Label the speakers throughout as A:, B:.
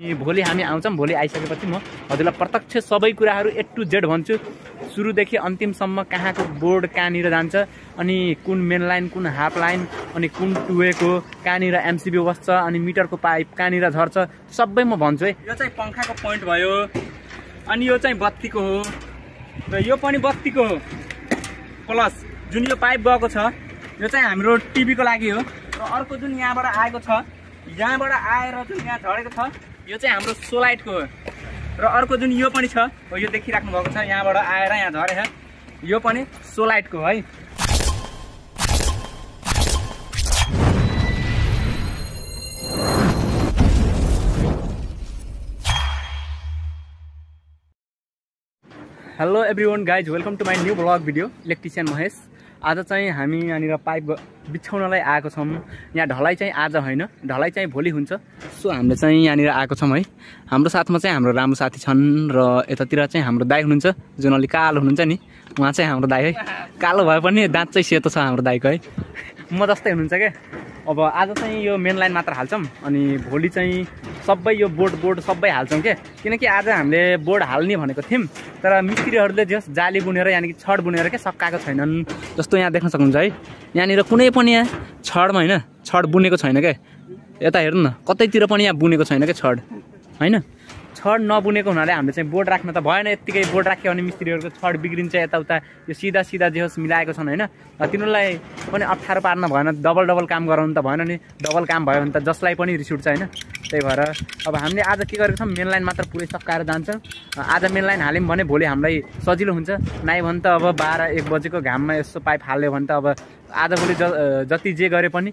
A: भोलि हामी आउँछौँ। भोलि आइसकेपछि म हजुरलाई प्रत्यक्ष सबै कुराहरू A to Z भन्छु। सुरुदेखि अन्तिमसम्म कहाँको बोर्ड कहाँनिर जान्छ, अनि कुन मेन लाइन, कुन हाफ लाइन, अनि कुन टुवेको कहाँनिर एमसिबी बस्छ, अनि मिटरको पाइप कहाँनिर झर्छ, सबै म भन्छु है। यो चाहिँ पंखाको पोइन्ट भयो, अनि यो चाहिँ बत्तीको हो, र यो पनि बत्तीको हो। प्लस जुन यो पाइप गएको छ यो चाहिँ हाम्रो टिभीको लागि हो, र अर्को जुन यहाँबाट आएको छ, यहाँबाट आएर जुन यहाँ झरेको छ यो चाहिँ हाम्रो सोलाइटको हो, र अर्को जुन यो पनि छ हो, यो देखिराख्नु भएको छ, यहाँबाट आएर यहाँ झरेछ, यो पनि सोलाइटको है। Hello everyone guys, welcome to my new blog video. Electrician Mahesh. आज चाहिँ हामी यहाँनिर पाइप बिछाउनलाई आएको छौँ। यहाँ ढलाइ चाहिँ आज होइन, ढलाइ चाहिँ भोलि हुन्छ। सो हामीले चाहिँ यहाँनिर आएको छौँ है। हाम्रो साथमा चाहिँ हाम्रो राम्रो साथी छन्, र यतातिर चाहिँ हाम्रो दाइ हुनुहुन्छ जुन अलिक कालो हुनुहुन्छ नि, उहाँ चाहिँ हाम्रो दाइ है। कालो भए पनि दाँत चाहिँ सेतो छ हाम्रो दाइको है, म जस्तै हुनुहुन्छ क्या। अब आज चाहिँ यो मेन लाइन मात्र हाल्छौँ, अनि भोलि चाहिँ सबै यो बोर्ड सबै हाल्छौँ क्या। किनकि आज हामीले बोर्ड हाल्ने भनेको थियौँ, तर मिस्त्रीहरूले जस जाली बुनेर यानि कि छड बुनेर क्या सकाएको छैनन्। जस्तो यहाँ देख्न सक्नुहुन्छ है, यहाँनिर कुनै पनि यहाँ छडमा होइन, छड बुनेको छैन क्या। यता हेर्नु न, कतैतिर पनि यहाँ बुनेको छैन क्या छड होइन। छड नबुनेको हुनाले हामीले चाहिँ बोर्ड राख्न त भएन। यत्तिकै बोर्ड राख्यो भने मिस्त्रीहरूको छड बिग्रिन्छ यताउता। यो सिधा जे होस् मिलाएको छन् होइन, तिनीहरूलाई पनि अप्ठ्यारो पार्न भएन, डबल काम गराउनु त भएन नि। डबल काम भयो भने त जसलाई पनि रिस उठ्छ होइन। त्यही भएर अब हामीले आज के गरेको छौँ, मेन लाइन मात्र पुरै सकाएर जान्छ। आज मेन लाइन हाल्यौँ भने भोलि हामीलाई सजिलो हुन्छ। नाइ भने त अब 12-1 बजेको घाममा यसो पाइप हाल्यो भने त अब आजभोलि जति जे गरे पनि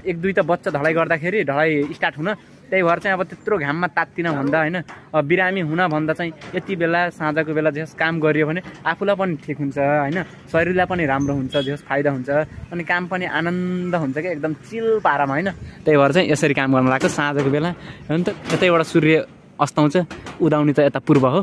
A: 1-2 त बच्चा ढलाइ गर्दाखेरि ढलाइ स्टार्ट हुन। त्यही भएर चाहिँ अब त्यत्रो घाममा तात्तिन भन्दा होइन, बिरामी हुन भन्दा चाहिँ यति बेला साँझको बेला जे काम गरियो भने आफूलाई पनि ठिक हुन्छ होइन, शरीरलाई पनि राम्रो हुन्छ, जे फाइदा हुन्छ, अनि काम पनि आनन्द हुन्छ क्या, एकदम चिल पारामा होइन। त्यही भएर चाहिँ यसरी काम गर्न लाग्छ साँझको बेला होइन। त यतैबाट सूर्य अस्ताउँछ, उदाउने त यता पूर्व हो।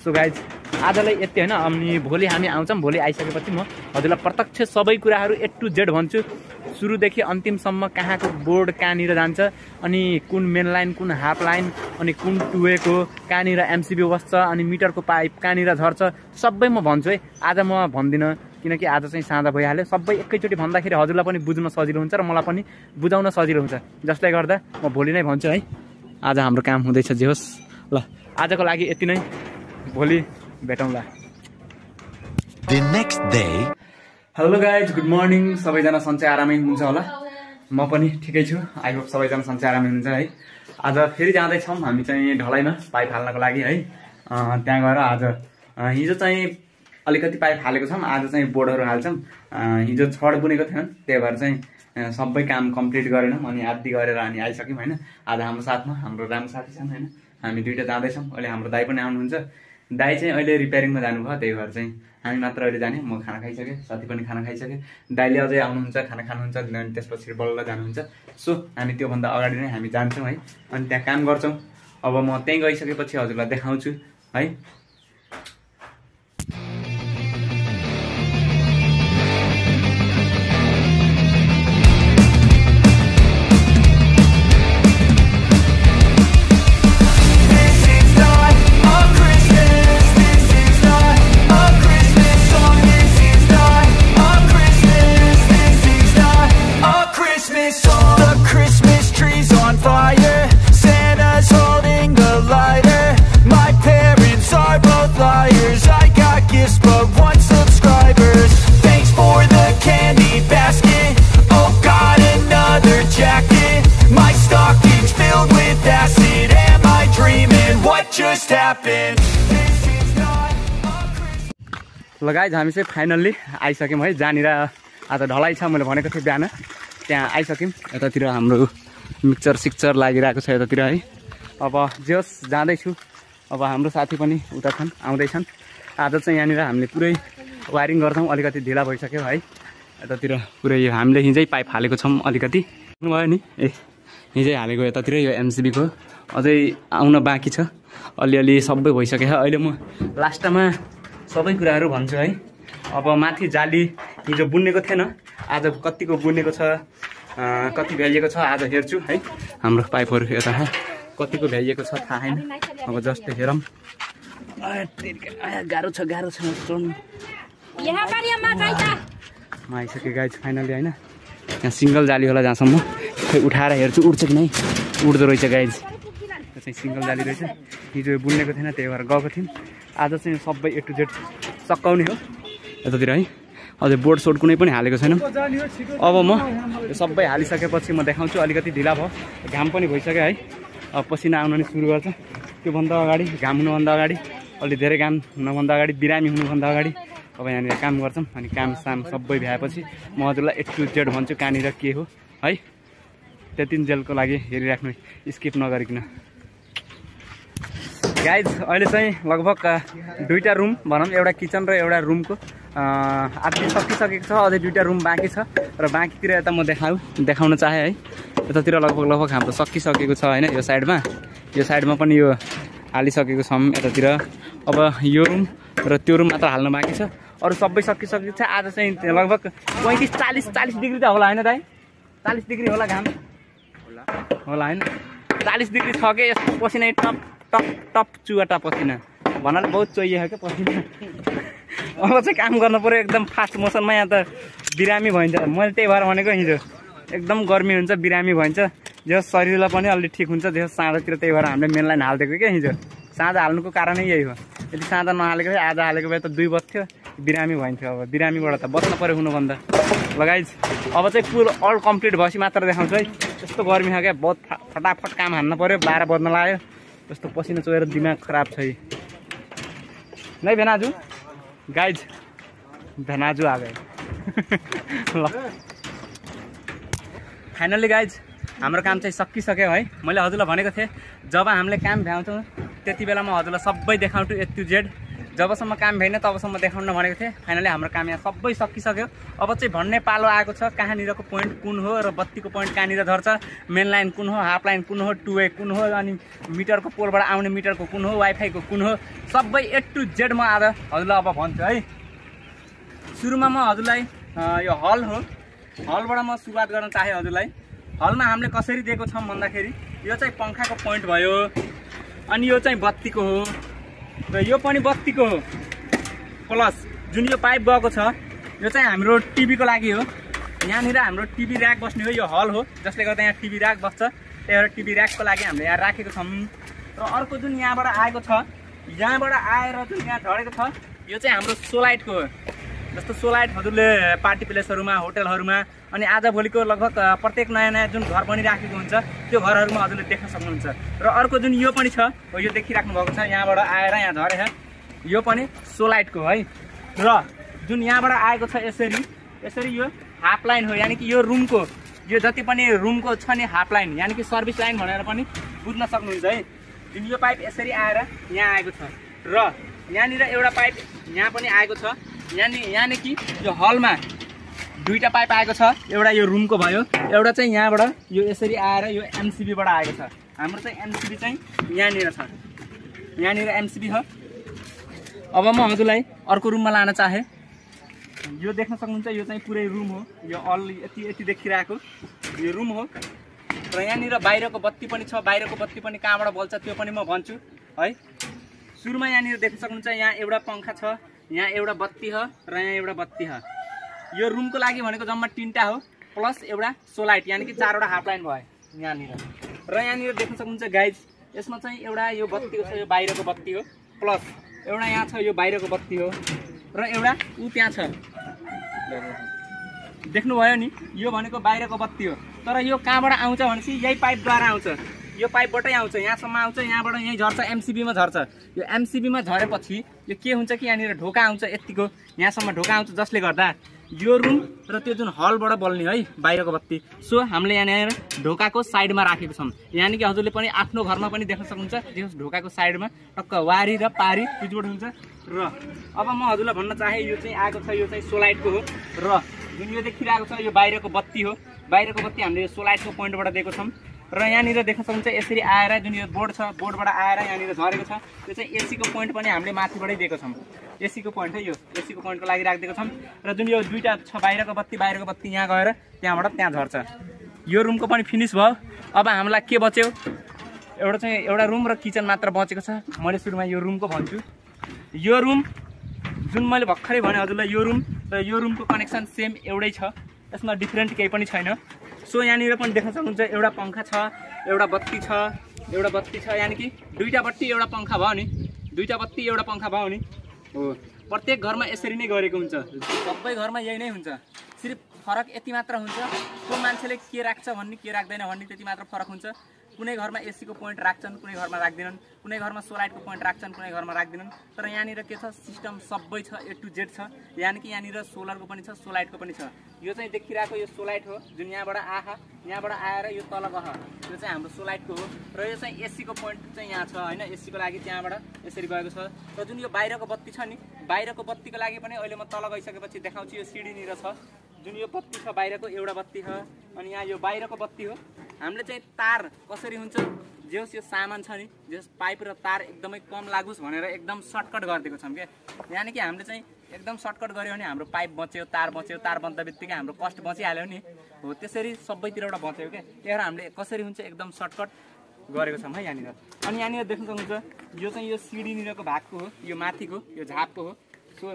A: सो गाइज आजलाई यति होइन, अनि भोलि हामी आउँछौँ। भोलि आइसकेपछि म हजुरलाई प्रत्यक्ष सबै कुराहरू A to Z भन्छु। सुरुदेखि अन्तिमसम्म कहाँको बोर्ड कहाँनिर जान्छ, अनि कुन मेन लाइन, कुन हाफ लाइन, अनि कुन टुवेको कहाँनिर एमसिबी बस्छ, अनि मिटरको पाइप कहाँनिर झर्छ, सबै म भन्छु है। आज म भन्दिनँ किनकि आज चाहिँ साँझ भइहाल्यो। सबै एकैचोटि भन्दाखेरि हजुरलाई पनि बुझ्न सजिलो हुन्छ र मलाई पनि बुझाउन सजिलो हुन्छ, जसले गर्दा म भोलि नै भन्छु है। आज हाम्रो काम हुँदैछ जे होस्। ल आजको लागि यति नै, भोलि भेटौँला। Hello guys, good morning. सबैजना सन्चै आरामै हुनुहुन्छ होला, म पनि ठिकै छु। आई होप सबैजना सन्चै आरामै हुनुहुन्छ है। आज फेरि जाँदैछौँ हामी चाहिँ ढलाइमा पाइप हाल्नको लागि है। त्यहाँ गएर आज हिजो चाहिँ अलिकति पाइप हालेको छौँ, आज चाहिँ बोर्डहरू हाल्छौँ। हिजो छड बुनेको थिएन, त्यही भएर चाहिँ सबै काम कम्प्लिट गरेनौँ, अनि आदि गरेर हामी आइसक्यौँ होइन। आज हाम्रो साथमा हाम्रो राम्रो साथी छन् होइन, हामी दुइटा जाँदैछौँ। अहिले हाम्रो दाइ पनि आउनुहुन्छ। दाइ चाहिँ अहिले रिपेयरिङमा जानुभयो, त्यही भएर चाहिँ हामी मात्र अहिले जाने। म खाना खाइसकेँ, साथी पनि खाना खाइसकेँ, दाइले अझै आउनुहुन्छ, खाना खानुहुन्छ, अनि त्यसपछि बल्ल जानुहुन्छ। सो हामी त्योभन्दा अगाडि नै हामी जान्छौँ है, अनि त्यहाँ काम गर्छौँ। अब म त्यहीँ गइसकेपछि हजुरलाई देखाउँछु है। ल गाइज हामी चाहिँ फाइनल्ली आइसक्यौँ है। जहाँनिर आज ढलाइ छ मैले भनेको थिएँ बिहान, त्यहाँ आइसक्यौँ। यतातिर हाम्रो मिक्सर लागिरहेको छ यतातिर है। अब जे होस् जाँदैछु। अब हाम्रो साथी पनि उता छन्, आउँदैछन्। आज चाहिँ यहाँनिर हामीले पुरै वायरिङ गर्छौँ, अलिकति ढिला भइसक्यो है। यतातिर पुरै यो हामीले हिजै पाइप हालेको छौँ, अलिकति भयो नि, हिजै हालेको यतातिर यो एमसिबीको अझै आउन बाँकी छ। अलिअलि सबै भइसक्यो है। अहिले म लास्टमा सबै कुराहरू भन्छु है। अब माथि जाली हिजो बुनेको थिएन, आज कतिको बुनेको छ, कति भ्यालिएको छ आज हेर्छु है। हाम्रो पाइपहरू यता कतिको भ्याइएको छ थाहा छैन। अब जस्तै हेरौँ गाह्रो छ चढ्नु। म आइसकेँ गाइज फाइनली होइन। यहाँ सिङ्गल जाली होला जहाँसम्म खै उठाएर हेर्छु उड्छ कि नै। उड्दो रहेछ गाइज। त्यो चाहिँ सिङ्गल जाली रहेछ। हिजो बुनेको थिएन त्यही भएर गएको थियौँ। आज चाहिँ सबै A to Z सकाउने हो यतातिर है। अझै बोर्ड सोर्ड कुनै पनि हालेको छैन। अब म यो सबै हालिसकेपछि म देखाउँछु। अलिकति ढिला भयो, घाम पनि भइसक्यो है। अब पसिना आउन नि सुरु गर्छ। त्योभन्दा अगाडि घाम हुनुभन्दा अगाडि अलि धेरै घाम हुनुभन्दा अगाडि बिरामी हुनुभन्दा अगाडि अब यहाँनिर काम गर्छौँ। अनि काम साम सबै भ्याएपछि म हजुरलाई A to Z भन्छु कहाँनिर के हो है। त्यति जेलको लागि हेरिराख्नु स्किप नगरिकन। गाइज अहिले चाहिँ लगभग 2टा रुम भनौँ, एउटा किचन र एउटा रुमको आधी सकिसकेको छ। अझै 2टा रुम बाँकी छ र बाँकीतिर यता म देखाउन चाहेँ है। यतातिर लगभग हाम्रो सकिसकेको छ होइन। यो साइडमा पनि यो हालिसकेको छौँ यतातिर। अब यो रुम र त्यो रुम मात्र हाल्न बाँकी छ, अरू सबै सकिसकेको छ। आज चाहिँ लगभग 35-40 डिग्री त होला होइन दाइ? 40 डिग्री होला घाम होला होइन? 40 डिग्री छ कि यस्तो पसिना टप टप टप चुवाटा पसिना भन्नाले बहुत चोइएको क्या पसिना। अब चाहिँ काम गर्नु पऱ्यो एकदम फास्ट मोसनमा। यहाँ त बिरामी भइन्छ। मैले त्यही भएर भनेको हिजो एकदम गर्मी हुन्छ बिरामी भइन्छ। जो शरीरलाई पनि अलि ठिक हुन्छ जो साँझतिर। त्यही भएर हामीले मेन लाइन हालिदिएको क्या हिजो। साँझ हाल्नुको कारणै यही हो। यदि साँझ नहालेको भए आज हालेको भए त 2 बज्थ्यो, बिरामी भइन्थ्यो। अब बिरामीबाट त बच्नु पऱ्यो हुनुभन्दा। लगाइज अब चाहिँ फुल अल कम्प्लिट भएपछि मात्र देखाउँछु है। यस्तो गर्मी छ क्या, बहुत फटाफट काम हान्न पऱ्यो। 12 बज्न लाग्यो। यस्तो पसिना चोएर दिमाग खराब छ नै भेनाजु। गाइज भेनाजु आ गए ल। फाइनल्ली गाइज हाम्रो काम चाहिँ सकिसक्यो है। मैले हजुरलाई भनेको थिएँ जब हामीले काम भ्याउँछौँ त्यति बेला म हजुरलाई सबै देखाउँछु A to Z। जबसम्म काम भएन तबसम्म देखाउन भनेको थिएँ। फाइनली हाम्रो काम यहाँ सबै सकिसक्यो। अब चाहिँ भन्ने पालो आएको छ कहाँनिरको पोइन्ट कुन हो र बत्तीको पोइन्ट कहाँनिर झर्छ, मेन लाइन कुन हो, हाफ लाइन कुन हो, 2 वे कुन हो, अनि मिटरको पोलबाट आउने मिटरको कुन हो, वाइफाईको कुन हो, सबै A to Z म आज हजुरलाई अब भन्छु है। सुरुमा म हजुरलाई यो हल हो, हलबाट म सुरुवात गर्न चाहेँ हजुरलाई। हलमा हामीले कसरी दिएको छौँ भन्दाखेरि यो चाहिँ पङ्खाको पोइन्ट भयो, अनि यो चाहिँ बत्तीको हो र यो पनि बत्तीको हो। प्लस जुन यो पाइप गएको छ यो चाहिँ हाम्रो टिभीको लागि हो। यहाँनिर हाम्रो टिभी ऱ्याक बस्ने हो। यो हल हो जसले गर्दा यहाँ टिभी ऱ्याक बस्छ। त्यही भएर टिभी ऱ्याकको लागि हामीले यहाँ राखेको छौँ। र अर्को जुन यहाँबाट आएको छ, यहाँबाट आएर जुन यहाँ झरेको छ यो चाहिँ हाम्रो सोलाइटको हो। जस्तो सोलाइट हजुरले पार्टी प्लेसहरूमा, होटलहरूमा, अनि आजभोलिको लगभग प्रत्येक नयाँ जुन घर बनिराखेको हुन्छ त्यो घरहरूमा हजुरले देख्न सक्नुहुन्छ। र अर्को जुन यो पनि छ यो देखिराख्नु भएको छ, यहाँबाट आएर यहाँ झरेछ, यो पनि सोलाइटको है। र जुन यहाँबाट आएको छ यसरी यो हाफ लाइन हो, यानि कि यो रुमको यो जति पनि रुमको छ नि हाफ लाइन, यानि कि सर्भिस लाइन भनेर पनि बुझ्न सक्नुहुन्छ है। जुन यो पाइप यसरी आएर यहाँ आएको छ र यहाँनिर एउटा पाइप यहाँ पनि आएको छ। यानि कि यो हलमा 2टा पाइप आएको छ। एउटा यो रुमको भयो, एउटा चाहिँ यहाँबाट यो यसरी आएर यो MCBबाट आएको छ। हाम्रो चाहिँ MCB चाहिँ यहाँनिर छ, यहाँनिर MCB हो। अब म हजुरलाई अर्को रुममा लान चाहेँ। यो देख्न सक्नुहुन्छ यो चाहिँ पुरै रुम हो। यो अल यति देखिरहेको यो रुम हो। र यहाँनिर बाहिरको बत्ती पनि छ। बाहिरको बत्ती पनि कहाँबाट बल्छ त्यो पनि म भन्छु है। सुरुमा यहाँनिर देख्न सक्नुहुन्छ यहाँ एउटा पङ्खा छ, यहाँ एउटा बत्ती हो र यहाँ एउटा बत्ती हो। यो रुमको लागि भनेको जम्मा 3टा हो, प्लस एउटा सोलाइट, यानि कि 4वटा हाफ लाइन भयो यहाँनिर। र यहाँनिर देख्न सक्नुहुन्छ गाइज यसमा चाहिँ एउटा यो बत्तीको छ, यो बाहिरको बत्ती हो, प्लस एउटा यहाँ छ यो बाहिरको बत्ती हो, र एउटा त्यहाँ छ देख्नुभयो नि, यो भनेको बाहिरको बत्ती हो। तर यो कहाँबाट आउँछ भनेपछि यही पाइपद्वारा आउँछ। यो पाइपबाटै आउँछ, यहाँसम्म आउँछ, यहाँबाट यहीँ झर्छ, MCBमा झर्छ। यो MCBमा झरेपछि यो के हुन्छ कि यहाँनिर ढोका आउँछ, यतिको यहाँसम्म ढोका आउँछ, जसले गर्दा यो रुम र त्यो जुन हलबाट बल्ने है बाहिरको बत्ती। सो हामीले यहाँनिर ढोकाको साइडमा राखेको छौँ। यानि कि हजुरले पनि आफ्नो घरमा पनि देख्न सक्नुहुन्छ त्यो ढोकाको साइडमा टक्क वारी र पारी पिचबाट हुन्छ। र अब म हजुरलाई भन्न चाहेँ यो चाहिँ आएको छ, यो चाहिँ सोलाइटको हो। र जुन यो देखिरहेको छ यो बाहिरको बत्ती हो। बाहिरको बत्ती हामीले यो सोलाइटको पोइन्टबाट दिएको छौँ। र यहाँनिर देख्न सक्नुहुन्छ यसरी आएर जुन यो बोर्ड छ, बोर्डबाट आएर यहाँनिर झरेको छ, त्यो चाहिँ एसीको पोइन्ट पनि हामीले माथिबाटै दिएको छौँ। एसीको पोइन्ट है, यो एसीको पोइन्टको लागि राखिदिएको छौँ। र जुन यो 2टा छ बाहिरको बत्ती यहाँ गएर त्यहाँबाट त्यहाँ झर्छ। यो रुमको पनि फिनिस भयो। अब हामीलाई के बच्यो, एउटा रुम र किचन मात्र बचेको छ। मैले सुरुमा यो रुमको भन्छु। यो रुम जुन मैले भर्खरै भने हजुरलाई यो रुम र यो रुमको कनेक्सन सेम एउटै छ, यसमा डिफरेन्ट केही पनि छैन। सो यहाँनिर पनि देख्न सक्नुहुन्छ एउटा पंखा छ, एउटा बत्ती छ, यानि कि दुईटा बत्ती एउटा पंखा भयो नि, दुईटा बत्ती एउटा पंखा भयो नि हो। प्रत्येक घरमा यसरी नै गरेको हुन्छ, सबै घरमा यही नै हुन्छ। सिर्फ फरक यति मात्र हुन्छ, को मान्छेले के राख्छ भन्ने के राख्दैन भन्ने त्यति मात्र फरक हुन्छ। कुनै घरमा एसी को पोइन्ट राख्छन्, कुनै घरमा राख्दैनन्, कुनै घरमा सोलाइटको पोइन्ट राख्छन्, कुनै घरमा राख्दैनन्। तर यहाँनिर के छ, सिस्टम सबै छ, A to Z छ। यानि कि यहाँनिर सोलरको पनि छ, सोलाइटको पनि छ। यो चाहिँ देखिरहेको यो सोलाइट हो, जुन यहाँबाट यहाँबाट आएर यो तल गह, यो चाहिँ हाम्रो सोलाइटको हो। र यो चाहिँ एसी को पोइन्ट चाहिँ यहाँ छ हैन, एसी को लागि त्यहाँबाट यसरी गएको छ। र जुन यो बाहिरको बत्ती छ नि, बाहिरको बत्तीको लागि पनि अहिले म तल गइसकेपछि देखाउँछु। यो सिडीनिर छ, जुन यो बत्ती छ बाहिरको एउटा बत्ती हो, अनि यहाँ यो बाहिरको बत्ती हो। हामीले चाहिँ तार कसरी हुन्छ, जेस यो सामान छ नि, जेस पाइप र तार एकदमै कम लागोस् भनेर एकदम सर्टकट गरिदिएको छौँ क्या। यानि कि हामीले चाहिँ एकदम सर्टकट गऱ्यो भने हाम्रो पाइप बच्यो, तार बन्दा बित्तिकै हाम्रो कस्ट बचिहाल्यो नि हो। त्यसरी सबैतिरबाट बच्यो क्या। त्यही हामीले कसरी हुन्छ एकदम सर्टकट गरेको छौँ है यहाँनिर। अनि यहाँनिर देख्न सक्नुहुन्छ यो चाहिँ यो सिडीनिरको भागको हो, यो माथिको यो झापको हो। सो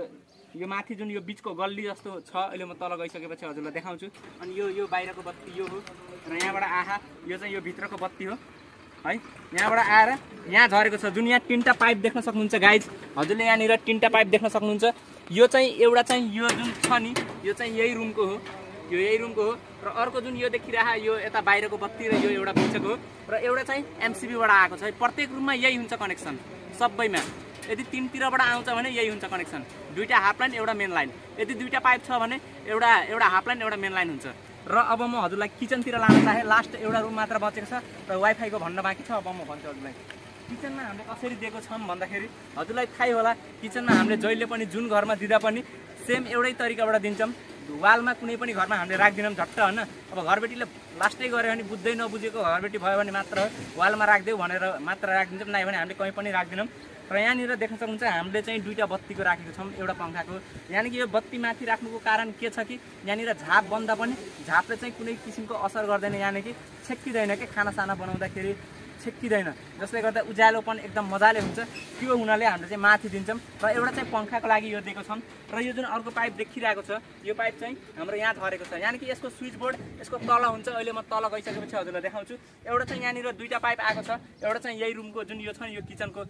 A: यो माथि जुन यो बिचको गल्ली जस्तो छ, अहिले म तल गइसकेपछि हजुरलाई देखाउँछु। अनि यो बाहिरको बत्ती यो हो, र यहाँबाट यो चाहिँ यो भित्रको बत्ती हो है। यहाँबाट आएर यहाँ झरेको छ, जुन यहाँ तीनटा पाइप देख्न सक्नुहुन्छ गाइज, हजुरले यहाँनिर तीनटा पाइप देख्न सक्नुहुन्छ। यो चाहिँ एउटा चाहिँ यो जुन छ नि, यो चाहिँ यही रुमको हो, यो यही रुमको हो। र अर्को जुन यो देखिरहेको यो यता बाहिरको बत्ती र यो एउटा बिचको हो, र एउटा चाहिँ एमसिबीबाट आएको छ। प्रत्येक रुममा यही हुन्छ कनेक्सन सबैमा। यदि तीनतिरबाट आउँछ भने यही हुन्छ कनेक्सन, दुईटा हाफ लाइन एउटा मेन लाइन। यदि दुईटा पाइप छ भने एउटा हाफ लाइन एउटा मेन लाइन हुन्छ। र अब म हजुरलाई किचनतिर लान चाहे, लास्ट एउटा रुम मात्र बचेको छ र वाइफाईको भन्न बाँकी छ। अब म भन्छु हजुरलाई किचनमा हामीले कसरी दिएको छौँ भन्दाखेरि, हजुरलाई थाहै होला किचनमा हामीले जहिले पनि जुन घरमा दिँदा पनि सेम एउटै तरिकाबाट दिन्छौँ। वालमा कुनै पनि घरमा हामीले राख्दैनौँ झट्ट होइन। अब घरबेटीले लास्टै गऱ्यो भने, बुझ्दै नबुझेको घरबेटी भयो भने मात्र वालमा राखिदेऊ भनेर मात्र राखिदिन्छौँ, नभए भने हामीले कहीँ पनि राख्दैनौँ। र यहाँनिर देख्न सक्नुहुन्छ हामीले चाहिँ दुईटा बत्तीको राखेको छौँ, एउटा पंखाको। यानि कि यो बत्ती माथि राख्नुको कारण के छ कि यहाँनिर झाप बन्दा पनि झापले चाहिँ कुनै किसिमको असर गर्दैन, यानि कि छेक्किँदैन कि खानासाना बनाउँदाखेरि छेक्किँदैन, जसले गर्दा उज्यालो पनि एकदम मजाले हुन्छ। त्यो हुनाले हामीले चाहिँ माथि दिन्छौँ। र एउटा चाहिँ पंखाको लागि यो दिएको छौँ। र यो जुन अर्को पाइप देखिरहेको छ, यो पाइप चाहिँ हाम्रो यहाँ झरेको छ। यानि कि यसको स्विच बोर्ड यसको तल हुन्छ। अहिले म तल गइसकेपछि हजुरलाई देखाउँछु। एउटा चाहिँ यहाँनिर दुईटा पाइप आएको छ, एउटा चाहिँ यही रुमको जुन यो छ नि, यो किचनको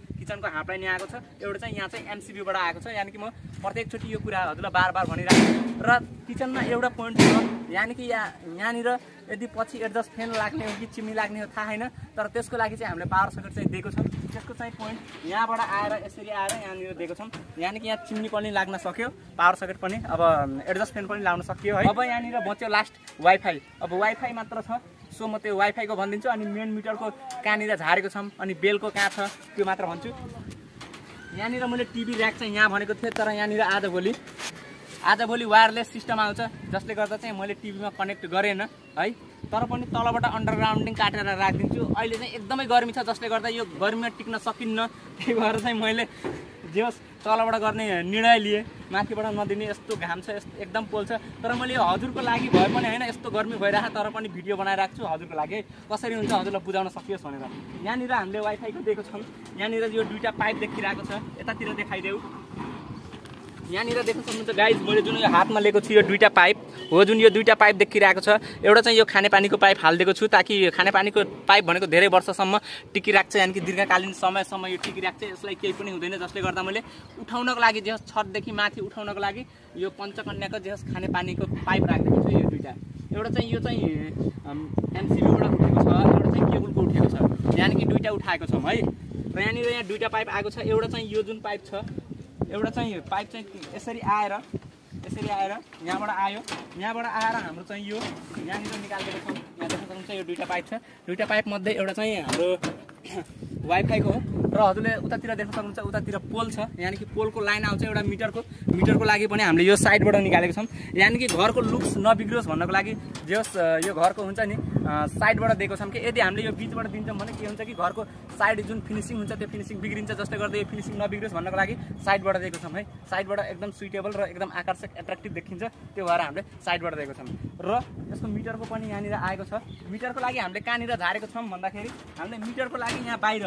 A: हाफ लाइन आएको छ, एउटा चाहिँ यहाँ चाहिँ एमसिबीबाट आएको छ। यानि कि म प्रत्येकचोटि यो कुरा हजुरलाई बार भनिरहेको। र किचनमा एउटा पोइन्ट छ, यानि कि यहाँनिर यदि पछि एडजस्ट फ्यान लाग्ने हो कि चिम्नी लाग्ने हो थाहा छैन, तर त्यसको लागि चाहिँ हामीले पावर सकेट चाहिँ दिएको छौँ। त्यसको चाहिँ पोइन्ट यहाँबाट आएर यसरी आएर यहाँनिर दिएको छौँ। यानि कि यहाँ चिम्नी पनि लाग्न सक्यो, पावर सकेट पनि, अब एडजस्ट फ्यान पनि लाउन सक्यो है। अब यहाँनिर बच्यो लास्ट वाइफाई। अब वाइफाई मात्र छ, सो म त्यो वाइफाईको भनिदिन्छु। अनि मेन मिटरको कहाँनिर झारेको छौँ, अनि बेलको कहाँ छ त्यो मात्र भन्छु। यहाँनिर मैले टिभी ऱ्याक चाहिँ यहाँ भनेको थिएँ, तर यहाँनिर आजभोलि वायरलेस सिस्टम आउँछ, जसले गर्दा चाहिँ मैले टिभीमा कनेक्ट गरेन है। तर पनि तलबाट अन्डरग्राउन्डिङ काटेर राखिदिन्छु। अहिले चाहिँ एकदमै गर्मी छ, जसले गर्दा यो गर्मीमा टिक्न सकिन्न। त्यही भएर चाहिँ मैले जे होस् तलबाट गर्ने निर्णय लिएँ, माथिबाट नदिने। यस्तो घाम छ, यस्तो एकदम पोल्छ। तर मैले यो हजुरको लागि भए पनि होइन, यस्तो गर्मी भइरहेको तर पनि भिडियो बनाइरहेको छु हजुरको लागि, कसरी हुन्छ हजुरलाई बुझाउन सकियोस् भनेर। यहाँनिर हामीले वाइफाईको दिएको छौँ। यहाँनिर यो दुईटा पाइप देखिरहेको छ, यतातिर देखाइदेऊ। यहाँनिर देख्न सक्नुहुन्छ गाइज, मैले जुन यो हातमा लिएको छु यो दुईटा पाइप हो, जुन यो दुईटा पाइप देखिरहेको छ। एउटा चाहिँ यो खानेपानीको पाइप हालिदिएको छु, ताकि खानेपानीको पाइप भनेको धेरै वर्षसम्म टिकिराख्छ, यानि कि दीर्घकालीन समयसम्म यो टिकिराख्छ, यसलाई केही पनि हुँदैन। जसले गर्दा मैले उठाउनको लागि जे छतदेखि माथि उठाउनको लागि यो पञ्चकन्याको जे खानेपानीको पाइप राखिदिएको छु। यो दुईटा, एउटा चाहिँ यो चाहिँ एमसिबीबाट उठेको छ, एउटा चाहिँ केबलको उठेको छ, यानि कि दुईटा उठाएको छौँ है। र यहाँनिर यहाँ दुईटा पाइप आएको छ। एउटा चाहिँ यो जुन पाइप छ, एउटा चाहिँ पाइप चाहिँ यसरी आएर यहाँबाट आयो, यहाँबाट आएर हाम्रो चाहिँ यो यहाँनिर निकालिदिएको छौँ। यहाँ देख्न सक्नुहुन्छ यो दुईटा पाइप छ। दुईटा पाइप मध्ये एउटा चाहिँ हाम्रो वाइफाईको हो। र हजुरले उतातिर देख्न सक्नुहुन्छ, उतातिर पोल छ, यानि कि पोलको लाइन आउँछ एउटा मिटरको लागि पनि हामीले यो साइडबाट निकालेको छौँ। यानि कि घरको लुक्स नबिग्रियोस् भन्नको लागि जे होस् यो घरको हुन्छ नि साइडबाट दिएको छौँ कि यदि हामीले यो बिचबाट दिन्छौँ भने के हुन्छ कि घरको साइड जुन फिनिसिङ हुन्छ त्यो फिनिसिङ बिग्रिन्छ, जसले गर्दा यो फिनिसिङ नबिग्रियोस् भन्नको लागि साइडबाट दिएको छौँ है। साइडबाट एकदम सुइटेबल र एकदम आकर्षक एट्र्याक्टिभ देखिन्छ, त्यो भएर हामीले साइडबाट दिएको छौँ। र यसको मिटरको पनि यहाँनिर आएको छ। मिटरको लागि हामीले कहाँनिर झारेको छौँ भन्दाखेरि हामीले मिटरको लागि यहाँ बाहिर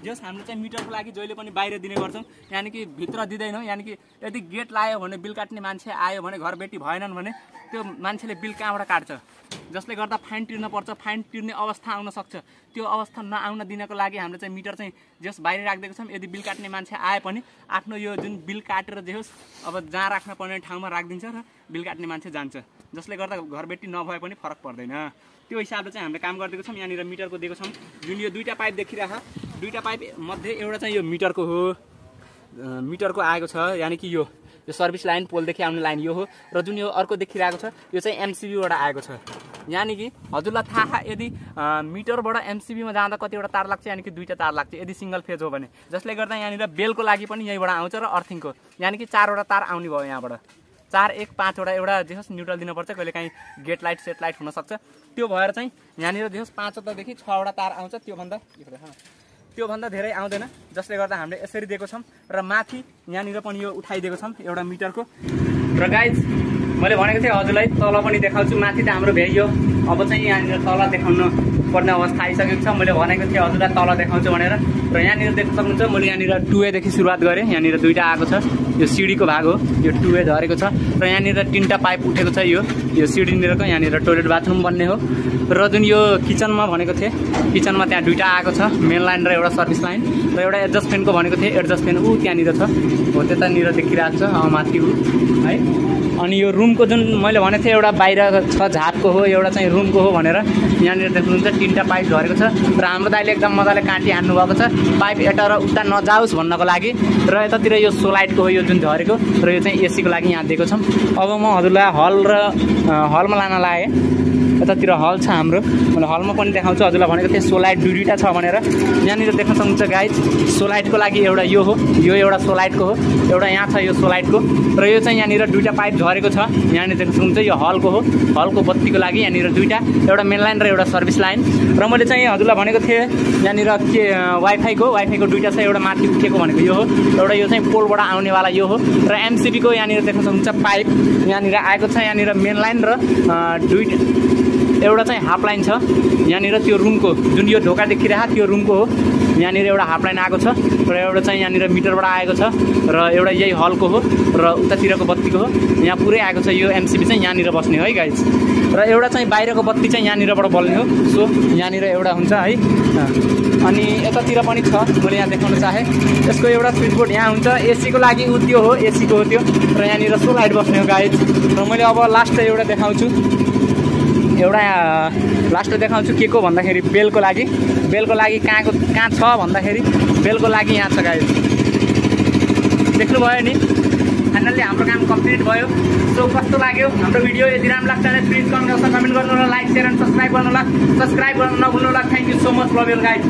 A: जस हामीले चाहिँ मिटरको लागि जहिले पनि बाहिर दिने गर्छौँ, यानि कि भित्र दिँदैनौँ। यानि कि यदि गेट लायो भने बिल काट्ने मान्छे आयो भने घरबेटी भएनन् भने त्यो मान्छेले बिल कहाँबाट काट्छ, जसले गर्दा फाइन तिर्न पर्छ, फाइन तिर्ने अवस्था आउन सक्छ। त्यो अवस्था नआउन दिनको लागि हामीले चाहिँ मिटर चाहिँ जस बाहिर राखिदिएको छौँ। यदि बिल काट्ने मान्छे आए पनि आफ्नो यो जुन बिल काटेर जे होस् अब जहाँ राख्न पर्ने ठाउँमा राखिदिन्छ र बिल काट्ने मान्छे जान्छ, जसले गर्दा घरबेटी नभए पनि फरक पर्दैन। त्यो हिसाबले चाहिँ हामीले काम गरिदिएको छौँ। यहाँनिर मिटरको दिएको छौँ, जुन यो दुईवटा पाइप देखिरहेको, दुईवटा पाइप मध्ये एउटा चाहिँ यो मिटरको हो, मिटरको आएको छ। यानि कि यो सर्भिस लाइन पोलदेखि आउने लाइन यो हो, र जुन यो अर्को देखिरहेको छ यो चाहिँ एमसिबीबाट आएको छ। यानि कि हजुरलाई थाहा, यदि मिटरबाट एमसिबीमा जाँदा कतिवटा तार लाग्छ, यानि कि दुईवटा तार लाग्छ यदि सिङ्गल फेज हो भने, जसले गर्दा यहाँनिर बेलको लागि पनि यहीँबाट आउँछ र अर्थिङको यानि कि 4वटा तार आउने भयो यहाँबाट। 4 1 5वटा एउटा जे होस् न्युट्रल दिनुपर्छ, कहिले काहीँ गेट लाइट सेट लाइट हुनसक्छ। त्यो भएर चाहिँ यहाँनिर जे होस् 5वटादेखि 6वटा तार आउँछ, त्योभन्दा धेरै आउँदैन, जसले गर्दा हामीले यसरी दिएको छौँ। र माथि यहाँनिर पनि यो उठाइदिएको छौँ एउटा मिटरको। र गाइज मैले भनेको थिएँ हजुरलाई तल पनि देखाउँछु, माथि त हाम्रो भ्याइयो, अब चाहिँ यहाँनिर तल देखाउनु पर्ने अवस्था आइसकेको छ। मैले भनेको थिएँ हजुरलाई तल देखाउँछु भनेर। र यहाँनिर देख्न सक्नुहुन्छ मैले यहाँनिर 2A देखि सुरुवात गरेँ। यहाँनिर दुईवटा आएको छ, यो सिडीको भाग हो, यो 2A झरेको छ। र यहाँनिर 3टा पाइप उठेको छ, यो सिडीनिरको यहाँनिर टोइलेट बाथरुम बन्ने हो। र जुन यो किचनमा भनेको थिएँ, किचनमा त्यहाँ 2टा आएको छ, मेन लाइन र एउटा सर्भिस लाइन, र एउटा एडजस्ट फ्यानको भनेको थिएँ, एडजस्ट फ्यान त्यहाँनिर छ, हो त्यतानिर देखिरहेको छ माथि है। अनि यो रुमको जुन मैले भनेको थिएँ एउटा बाहिर छ झापको हो, एउटा चाहिँ रुमको हो भनेर, यहाँनिर देख्नुहुन्छ 3टा पाइप झरेको छ। र हाम्रो दाइले एकदम मजाले काटी हान्नु भएको छ, पाइप यता र उता नजाओस् भन्नको लागि। र यतातिर यो सोलाइटको हो यो जुन झरेको, र यो चाहिँ एसीको लागि यहाँ दिएको छौँ। अब म हजुरलाई हलमा लान लागेँ। यतातिर हल छ हाम्रो, मैले हलमा पनि देखाउँछु। हजुरलाई भनेको थिएँ सोलाइट दुईवटा छ भनेर, यहाँनिर देख्न सक्नुहुन्छ गाइज। सोलाइटको लागि एउटा यो हो, यो एउटा सोलाइटको हो, एउटा यहाँ छ यो सोलाइटको। र यो चाहिँ यहाँनिर 2टा पाइप झरेको छ, यहाँनिर देख्न सक्नुहुन्छ यो हलको हो, हलको बत्तीको लागि यहाँनिर 2टा, एउटा मेन लाइन र एउटा सर्भिस लाइन। र मैले चाहिँ हजुरलाई भनेको थिएँ यहाँनिर के वाइफाईको 2टा छ, एउटा माथि उठेको भनेको यो हो, एउटा यो चाहिँ पोलबाट आउनेवाला यो हो। र एमसिबीको यहाँनिर देख्न सक्नुहुन्छ पाइप यहाँनिर आएको छ, यहाँनिर मेन लाइन र एउटा चाहिँ हाफ लाइन छ यहाँनिर, त्यो रुमको जुन यो ढोका देखिरहेको त्यो रुमको हो, यहाँनिर एउटा हाफ लाइन आएको छ। र एउटा चाहिँ यहाँनिर मिटरबाट आएको छ, र एउटा यही हलको हो, र उतातिरको बत्तीको हो, यहाँ पुरै आएको छ। यो एमसिबी चाहिँ यहाँनिर बस्ने हो है गाइज। र एउटा चाहिँ बाहिरको बत्ती चाहिँ यहाँनिरबाट बल्ने हो, सो यहाँनिर एउटा हुन्छ है। अनि यतातिर पनि छ, मैले यहाँ देखाउन चाहेँ। यसको एउटा स्विच बोर्ड यहाँ हुन्छ, एसीको लागि त्यो हो, एसीको हो त्यो। र यहाँनिर सोलाइट बस्ने हो गाइज। र मैले अब लास्ट एउटा देखाउँछु, एउटा लास्ट देखाउँछु के को भन्दाखेरि बेलको लागि कहाँ छ भन्दाखेरि बेलको लागि यहाँ छ गाइज। देख्नुभयो नि, फाइनल्ली हाम्रो काम कम्प्लिट भयो। सो कस्तो लाग्यो हाम्रो भिडियो? यदि राम्रो लाग्छ भने प्लिज कमेन्ट गर्नु होला, लाइक सेयर एन्ड सब्सक्राइब गर्नु होला, सब्सक्राइब गर्न नभुल्नु होला। Thank you so much, love you guys.